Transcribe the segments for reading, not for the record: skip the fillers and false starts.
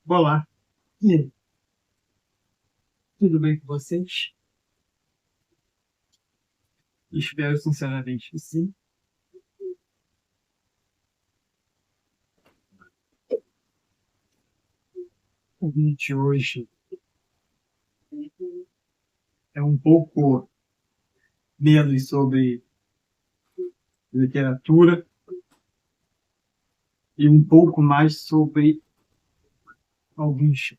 Olá, e aí, tudo bem com vocês? Espero sinceramente que sim. O vídeo de hoje é um pouco menos sobre literatura e um pouco mais sobre alguns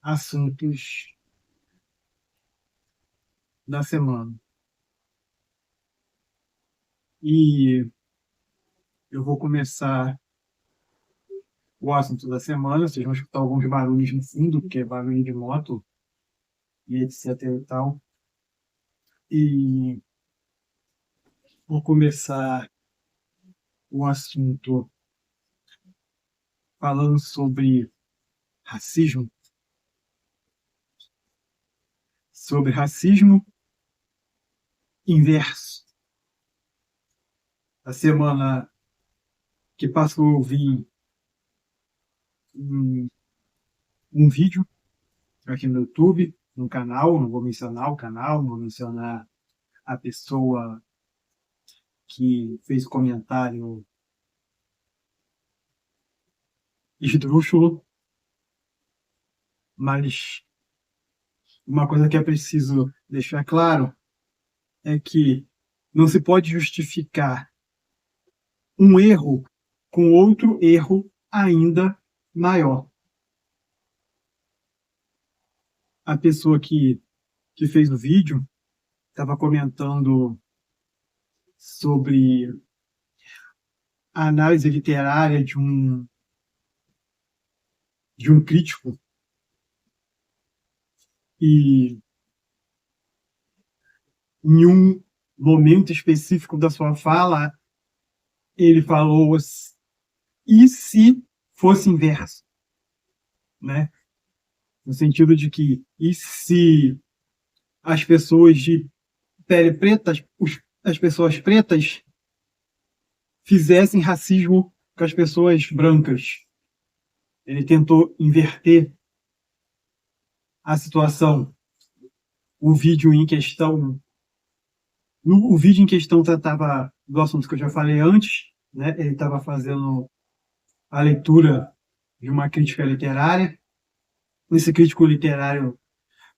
assuntos da semana. E eu vou começar o assunto da semana. Vocês vão escutar alguns barulhos no fundo, que é barulho de moto e etc e tal. E vou começar o assunto falando sobre racismo, racismo inverso. A semana que passou eu vi um, um vídeo aqui no YouTube, no canal, não vou mencionar o canal, não vou mencionar a pessoa que fez o comentário esdrúxulo, mas uma coisa que é preciso deixar claro é que não se pode justificar um erro com outro erro ainda maior. A pessoa que fez o vídeo estava comentando sobre a análise literária de um crítico e em um momento específico da sua fala ele falou e se fosse inverso, né? No sentido de que e se as pessoas de pele preta, as pessoas pretas fizessem racismo com as pessoas brancas. Ele tentou inverter a situação. O vídeo em questão o vídeo em questão tratava do assunto que eu já falei antes, né? Ele estava fazendo a leitura de uma crítica literária. Esse crítico literário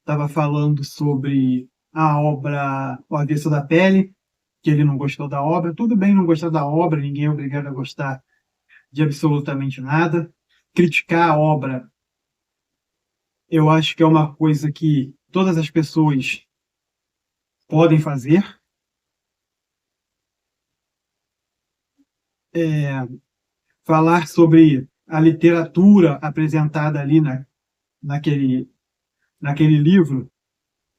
estava falando sobre a obra O Avesso da Pele, que ele não gostou da obra. Tudo bem não gostar da obra, ninguém é obrigado a gostar de absolutamente nada. Criticar a obra, eu acho que é uma coisa que todas as pessoas podem fazer. Falar sobre a literatura apresentada ali naquele, naquele livro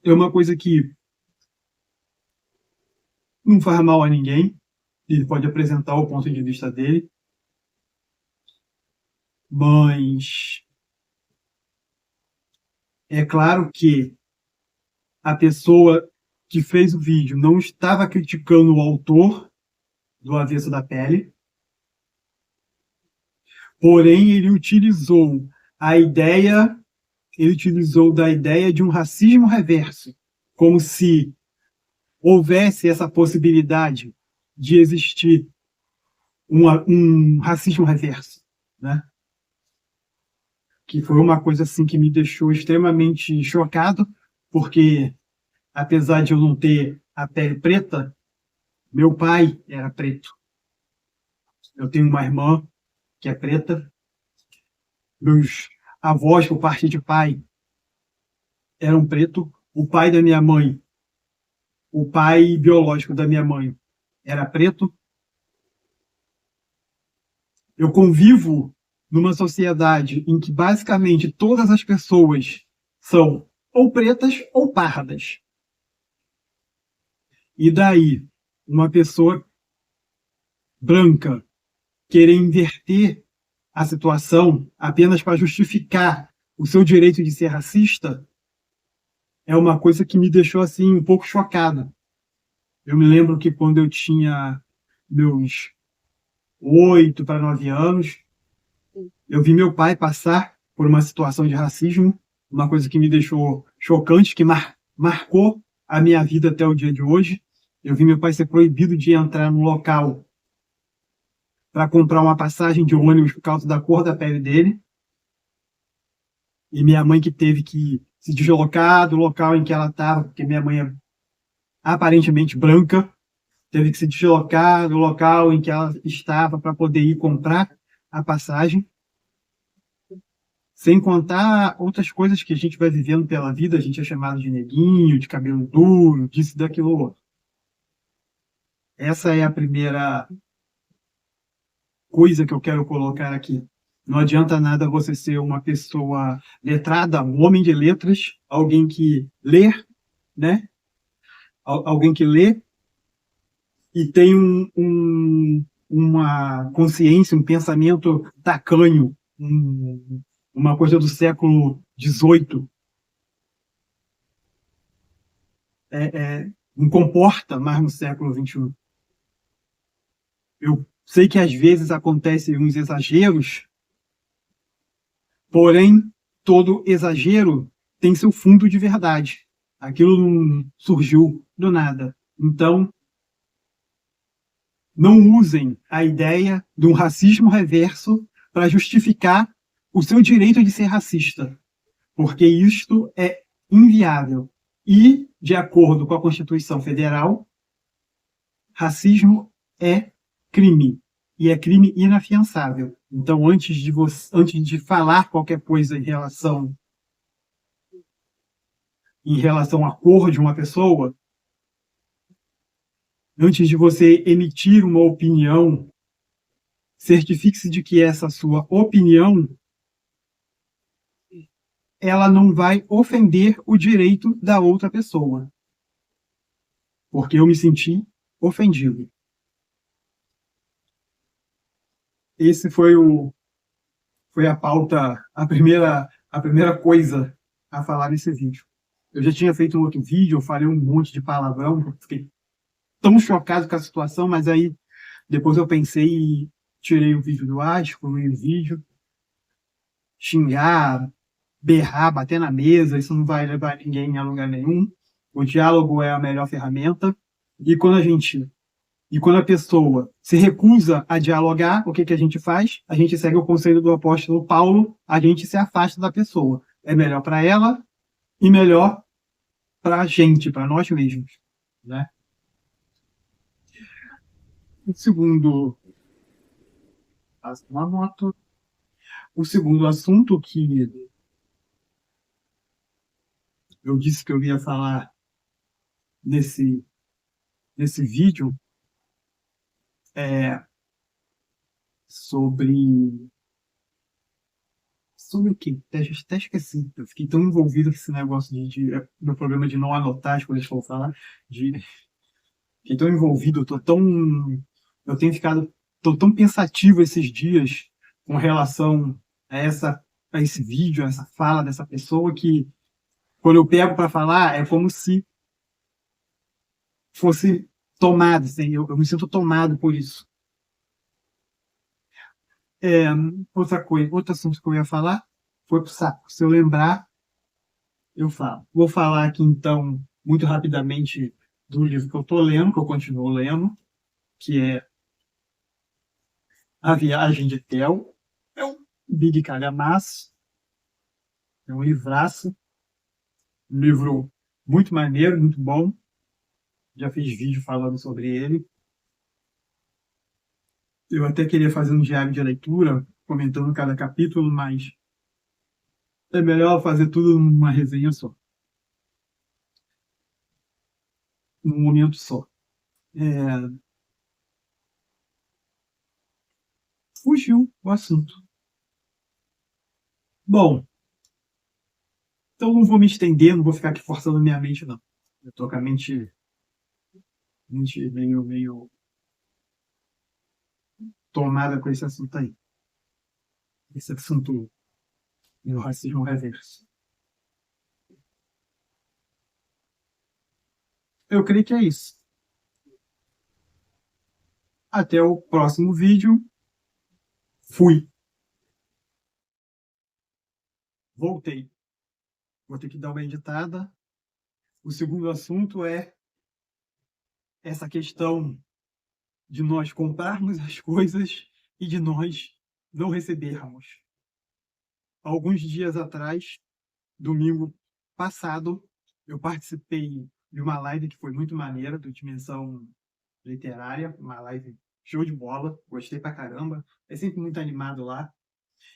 é uma coisa que não faz mal a ninguém. Ele pode apresentar o ponto de vista dele, mas é claro que a pessoa que fez o vídeo não estava criticando o autor do Avesso da Pele, porém a ideia, ele utilizou da ideia de um racismo reverso, como se houvesse essa possibilidade de existir um racismo reverso, né? Que foi uma coisa assim que me deixou extremamente chocado, porque apesar de eu não ter a pele preta, meu pai era preto. Eu tenho uma irmã que é preta. Meus avós, por parte de pai, eram preto. O pai da minha mãe, o pai biológico da minha mãe, era preto. Eu convivo numa sociedade em que basicamente todas as pessoas são ou pretas ou pardas. E daí, uma pessoa branca querer inverter a situação apenas para justificar o seu direito de ser racista é uma coisa que me deixou assim um pouco chocada. Eu me lembro que quando eu tinha meus 8 para 9 anos, eu vi meu pai passar por uma situação de racismo, uma coisa que me deixou chocante, que marcou a minha vida até o dia de hoje. Eu vi meu pai ser proibido de entrar no local para comprar uma passagem de ônibus por causa da cor da pele dele. E minha mãe que teve que se deslocar do local em que ela estava, porque minha mãe é aparentemente branca, teve que se deslocar do local em que ela estava para poder ir comprar a passagem. Sem contar outras coisas que a gente vai vivendo pela vida, a gente é chamado de neguinho, de cabelo duro, disso, daquilo outro. Essa é a primeira coisa que eu quero colocar aqui. Não adianta nada você ser uma pessoa letrada, um homem de letras, alguém que lê, né? Alguém que lê e tem uma consciência, um pensamento tacanho, uma coisa do século XVIII. Não comporta mais no século XXI. Eu sei que às vezes acontecem uns exageros, porém, todo exagero tem seu fundo de verdade. Aquilo não surgiu do nada. Então, não usem a ideia de um racismo reverso para justificar o seu direito de ser racista, porque isto é inviável. E, de acordo com a Constituição Federal, racismo é crime. E é crime inafiançável. Então, antes de falar qualquer coisa em relação à cor de uma pessoa, antes de você emitir uma opinião, certifique-se de que essa sua opinião ela não vai ofender o direito da outra pessoa. Porque eu me senti ofendido. Esse foi a pauta, a primeira coisa a falar nesse vídeo. Eu já tinha feito um outro vídeo, eu falei um monte de palavrão, fiquei tão chocado com a situação, mas aí depois eu pensei e tirei o vídeo do ar, excluí o vídeo. Xingar, berrar, bater na mesa, isso não vai levar ninguém a lugar nenhum. O diálogo é a melhor ferramenta. E quando a pessoa se recusa a dialogar, o que, que a gente faz? A gente segue o conselho do apóstolo Paulo, a gente se afasta da pessoa. É melhor para ela e melhor para a gente, para nós mesmos. Né? O segundo, uma moto. O segundo assunto que eu disse que eu ia falar nesse vídeo é sobre o quê? Até esqueci. Eu fiquei tão envolvido com esse negócio meu programa de não anotar as coisas que eu vou falar. Fiquei tão envolvido, eu tenho ficado, tô tão pensativo esses dias com relação a esse vídeo, a essa fala dessa pessoa que quando eu pego para falar é como se fosse tomado, assim, eu me sinto tomado por isso. Outra coisa, outro assunto que eu ia falar foi pro saco. Se eu lembrar, eu falo. Vou falar aqui, então, muito rapidamente do livro que eu estou lendo, que eu continuo lendo, que é A Viagem de Theo. É um big calhamaço, é um livraço, um livro muito maneiro, muito bom. Já fiz vídeo falando sobre ele. Eu até queria fazer um diário de leitura, comentando cada capítulo, mas é melhor fazer tudo numa resenha só, num momento só. Fugiu o assunto. Bom, então não vou me estender, não vou ficar aqui forçando minha mente, não. Eu tô com a mente meio tomada com esse assunto aí. Esse assunto do racismo reverso. Eu creio que é isso. Até o próximo vídeo. Fui. Voltei. Vou ter que dar uma editada. O segundo assunto é essa questão de nós comprarmos as coisas e de nós não recebermos. Alguns dias atrás, domingo passado, eu participei de uma live que foi muito maneira, do Dimensão Literária, uma live show de bola, gostei pra caramba, é sempre muito animado lá.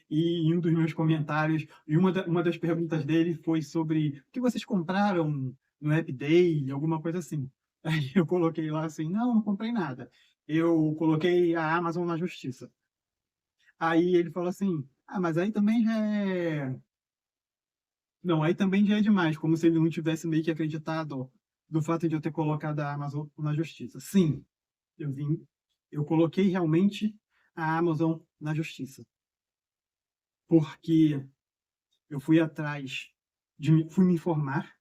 E em um dos meus comentários, e uma das perguntas dele foi sobre o que vocês compraram no App Day, alguma coisa assim. Aí eu coloquei lá assim, não comprei nada. Eu coloquei a Amazon na justiça. Aí ele falou assim, mas aí também já é... Não, aí também já é demais, como se ele não tivesse meio que acreditado do fato de eu ter colocado a Amazon na justiça. Sim, eu coloquei realmente a Amazon na justiça. Porque eu fui atrás fui me informar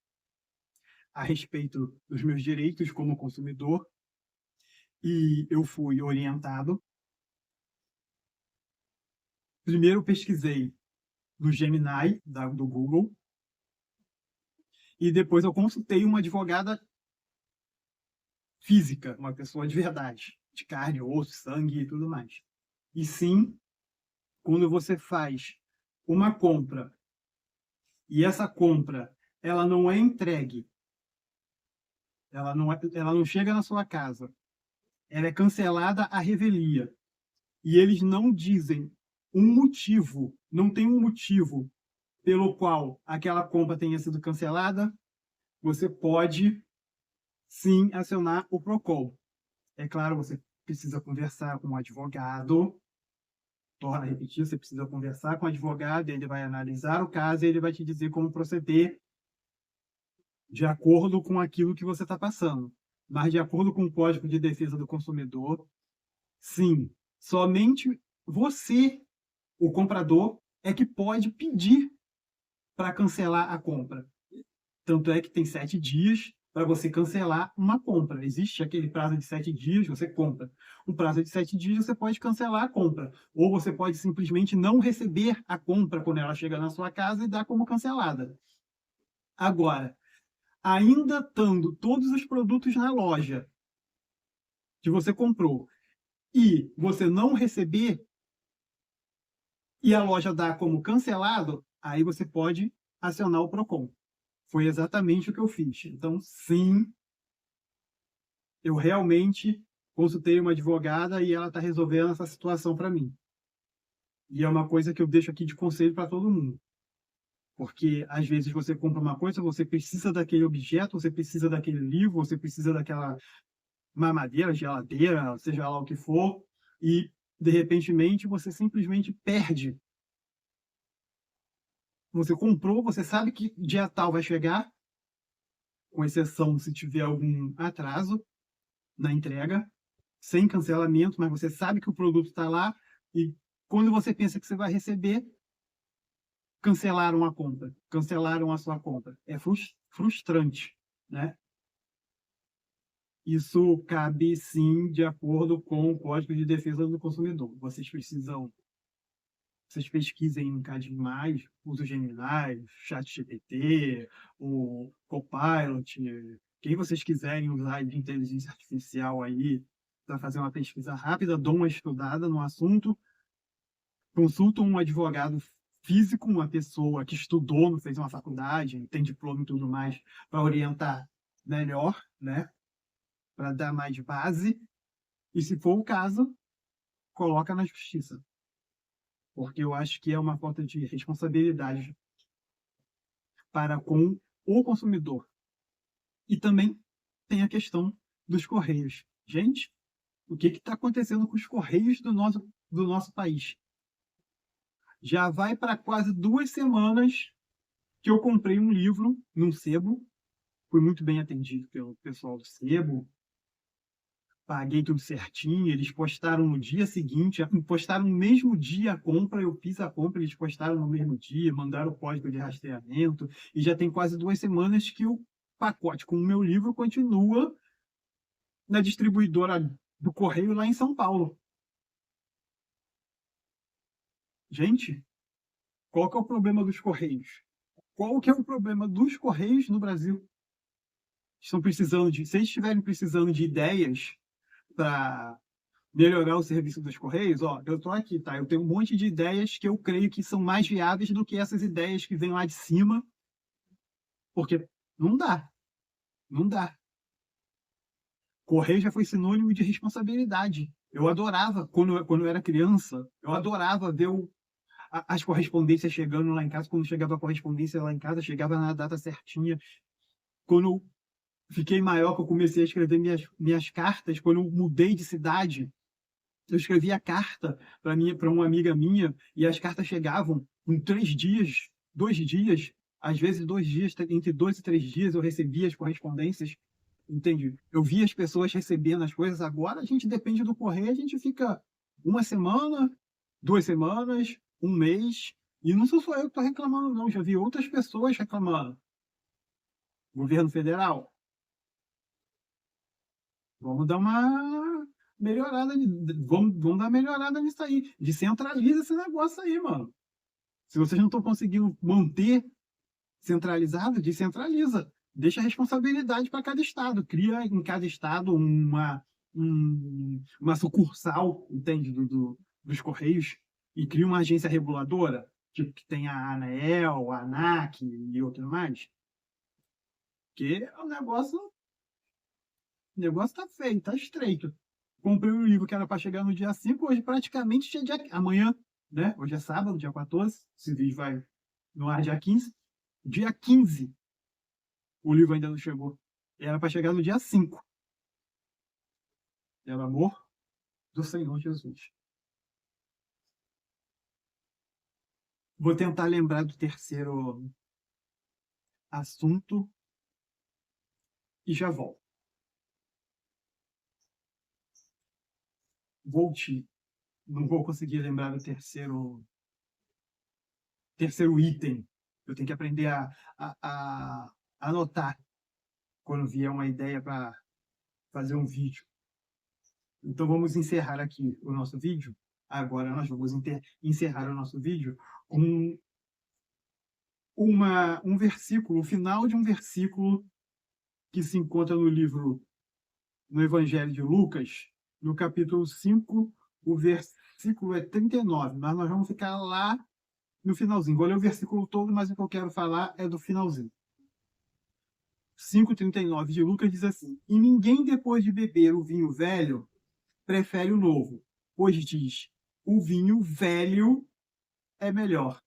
a respeito dos meus direitos como consumidor e eu fui orientado. Primeiro pesquisei no Gemini do Google e depois eu consultei uma advogada física, uma pessoa de verdade, de carne, osso, sangue e tudo mais. E sim, quando você faz uma compra e essa compra ela não é entregue, ela não chega na sua casa, ela é cancelada à revelia e eles não dizem um motivo, não tem um motivo pelo qual aquela compra tenha sido cancelada, você pode sim acionar o Procon. É claro, você precisa conversar com o advogado, torna a repetir, você precisa conversar com o advogado, ele vai analisar o caso e ele vai te dizer como proceder de acordo com aquilo que você está passando. Mas de acordo com o Código de Defesa do Consumidor, sim, somente você, o comprador, é que pode pedir para cancelar a compra. Tanto é que tem 7 dias para você cancelar uma compra. Existe aquele prazo de 7 dias, você compra. O prazo de 7 dias você pode cancelar a compra. Ou você pode simplesmente não receber a compra quando ela chega na sua casa e dar como cancelada. Agora, ainda estando todos os produtos na loja que você comprou e você não receber e a loja dá como cancelado, aí você pode acionar o Procon. Foi exatamente o que eu fiz. Então, sim, eu realmente consultei uma advogada e ela está resolvendo essa situação para mim. E é uma coisa que eu deixo aqui de conselho para todo mundo. Porque às vezes você compra uma coisa, você precisa daquele objeto, você precisa daquele livro, você precisa daquela mamadeira, geladeira, seja lá o que for, e de repente você simplesmente perde. Você comprou, você sabe que dia tal vai chegar, com exceção se tiver algum atraso na entrega, sem cancelamento, mas você sabe que o produto está lá e quando você pensa que você vai receber, cancelaram a compra, cancelaram a sua compra. É frustrante, né? Isso cabe sim de acordo com o Código de Defesa do Consumidor. Vocês pesquisem um bocadinho mais, usa o Gemini, ChatGPT, o Copilot, quem vocês quiserem usar de inteligência artificial aí para fazer uma pesquisa rápida, dão uma estudada no assunto, consultam um advogado físico, uma pessoa que estudou, fez uma faculdade, tem diploma e tudo mais, para orientar melhor, né? Para dar mais base. E se for o caso, coloca na justiça. Porque eu acho que é uma falta de responsabilidade para com o consumidor. E também tem a questão dos Correios. Gente, o que está acontecendo com os Correios do nosso país? Já vai para quase 2 semanas que eu comprei um livro num sebo. Fui muito bem atendido pelo pessoal do sebo. Paguei tudo certinho. Eles postaram no dia seguinte, postaram no mesmo dia a compra. Eu fiz a compra, eles postaram no mesmo dia, mandaram o código de rastreamento. E já tem quase 2 semanas que o pacote com o meu livro continua na distribuidora do Correio lá em São Paulo. Gente, Qual que é o problema dos Correios? Qual que é o problema dos Correios no Brasil? Estão precisando se eles estiverem precisando de ideias para melhorar o serviço dos Correios, ó, eu estou aqui, tá? Eu tenho um monte de ideias que eu creio que são mais viáveis do que essas ideias que vêm lá de cima, porque não dá, não dá. Correio já foi sinônimo de responsabilidade. Eu adorava, quando eu era criança, eu adorava ver as correspondências chegando lá em casa. Quando chegava a correspondência lá em casa, chegava na data certinha. Quando eu fiquei maior, que eu comecei a escrever minhas cartas, quando eu mudei de cidade, eu escrevia carta para uma amiga minha, e as cartas chegavam em 3 dias, 2 dias, às vezes 2 dias, entre 2 e 3 dias eu recebia as correspondências, entende? Eu via as pessoas recebendo as coisas. Agora a gente depende do correio, a gente fica uma semana, 2 semanas, um mês, e não sou só eu que estou reclamando, não, já vi outras pessoas reclamando. Governo federal, vamos dar uma melhorada, vamos dar uma melhorada nisso aí. Descentraliza esse negócio aí, mano. Se vocês não estão conseguindo manter centralizado, descentraliza. Deixa a responsabilidade para cada estado. Cria em cada estado uma sucursal, entende, dos Correios, e cria uma agência reguladora, tipo que tem a ANAEL, a ANAC e outras mais. Porque o negócio tá feio, tá estreito. Comprei um livro que era para chegar no dia 5, hoje praticamente amanhã, né? Hoje é sábado, dia 14, esse vídeo vai no ar dia 15. Dia 15, o livro ainda não chegou. Era para chegar no dia 5. Pelo amor do Senhor Jesus. Vou tentar lembrar do terceiro assunto e já volto. Volte. Não vou conseguir lembrar do terceiro item. Eu tenho que aprender a anotar quando vier uma ideia para fazer um vídeo. Então vamos encerrar aqui o nosso vídeo. Agora nós vamos encerrar o nosso vídeo com um versículo, o final de um versículo que se encontra no Evangelho de Lucas, no capítulo 5, o versículo é 39, mas nós vamos ficar lá no finalzinho. Vou ler o versículo todo, mas o que eu quero falar é do finalzinho. 5,39 de Lucas diz assim: E ninguém, depois de beber o vinho velho, prefere o novo, pois diz: o vinho velho é melhor.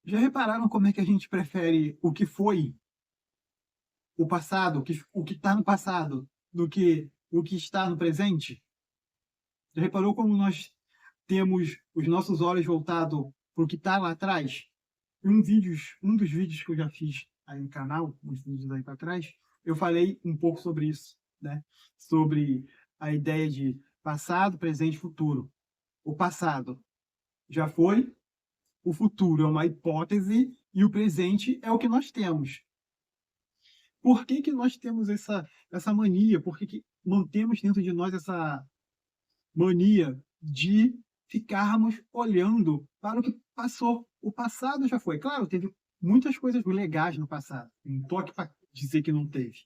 Já repararam como é que a gente prefere o que foi, o passado, o que está no passado, do que o que está no presente? Já reparou como nós temos os nossos olhos voltados para o que está lá atrás? Um dos vídeos que eu já fiz aí no canal, uns vídeos aí para trás, eu falei um pouco sobre isso, né? Sobre a ideia de passado, presente e futuro. O passado já foi, o futuro é uma hipótese e o presente é o que nós temos. Por que nós temos essa mania? Por que mantemos dentro de nós essa mania de ficarmos olhando para o que passou? O passado já foi. Claro, teve muitas coisas legais no passado. Não estou aqui para dizer que não teve.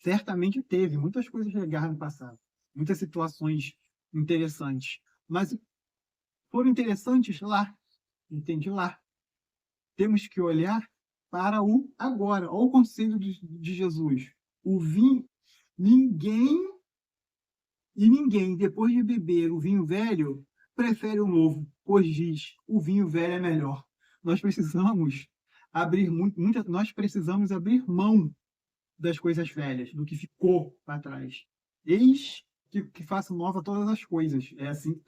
Certamente teve muitas coisas legais no passado. Muitas situações interessantes. Mas foram interessantes lá. Entende? Lá. Temos que olhar para o agora. Olha o conselho de Jesus. O vinho, ninguém, depois de beber o vinho velho, prefere o novo, pois diz: o vinho velho é melhor. Nós precisamos nós precisamos abrir mão das coisas velhas, do que ficou para trás. Eis que faço nova todas as coisas. É assim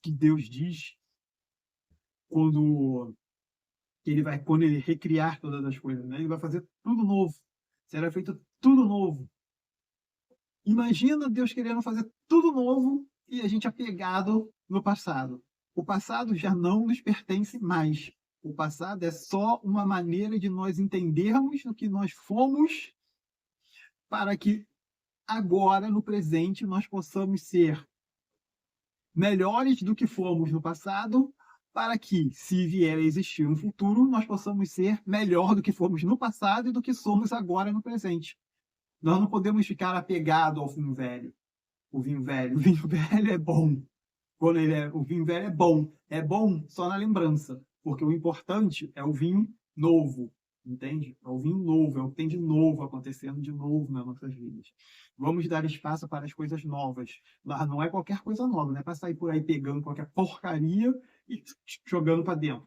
que Deus diz quando ele recriar todas as coisas, né? Ele vai fazer tudo novo. Será feito tudo novo. Imagina Deus querendo fazer tudo novo e a gente apegado no passado. O passado já não nos pertence mais. O passado é só uma maneira de nós entendermos o que nós fomos, para que agora, no presente, nós possamos ser melhores do que fomos no passado, para que, se vier a existir um futuro, nós possamos ser melhor do que fomos no passado e do que somos agora no presente. Nós não podemos ficar apegados ao vinho velho. O vinho velho é bom. O vinho velho é bom só na lembrança, porque o importante é o vinho novo, entende? É o vinho novo, é o que tem de novo acontecendo de novo nas nossas vidas. Vamos dar espaço para as coisas novas. Mas não é qualquer coisa nova, não é para sair por aí pegando qualquer porcaria e jogando para dentro.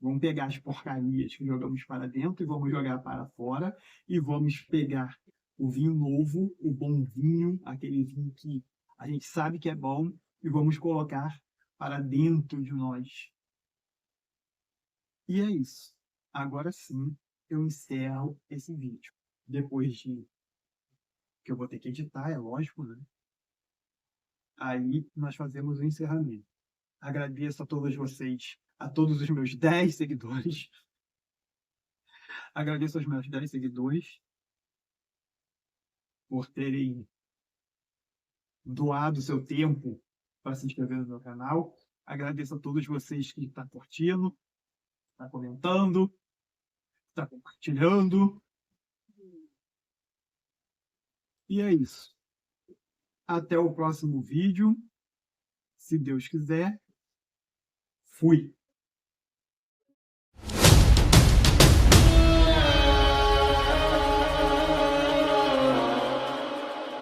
Vamos pegar as porcarias que jogamos para dentro e vamos jogar para fora e vamos pegar o vinho novo, o bom vinho, aquele vinho que a gente sabe que é bom e vamos colocar para dentro de nós. E é isso. Agora sim, eu encerro esse vídeo. Depois de que eu vou ter que editar, é lógico, né? Aí nós fazemos o encerramento. Agradeço a todos vocês, a todos os meus 10 seguidores. Agradeço aos meus 10 seguidores por terem doado seu tempo para se inscrever no meu canal. Agradeço a todos vocês que estão curtindo, estão comentando, estão compartilhando. E é isso. Até o próximo vídeo. Se Deus quiser. Fui.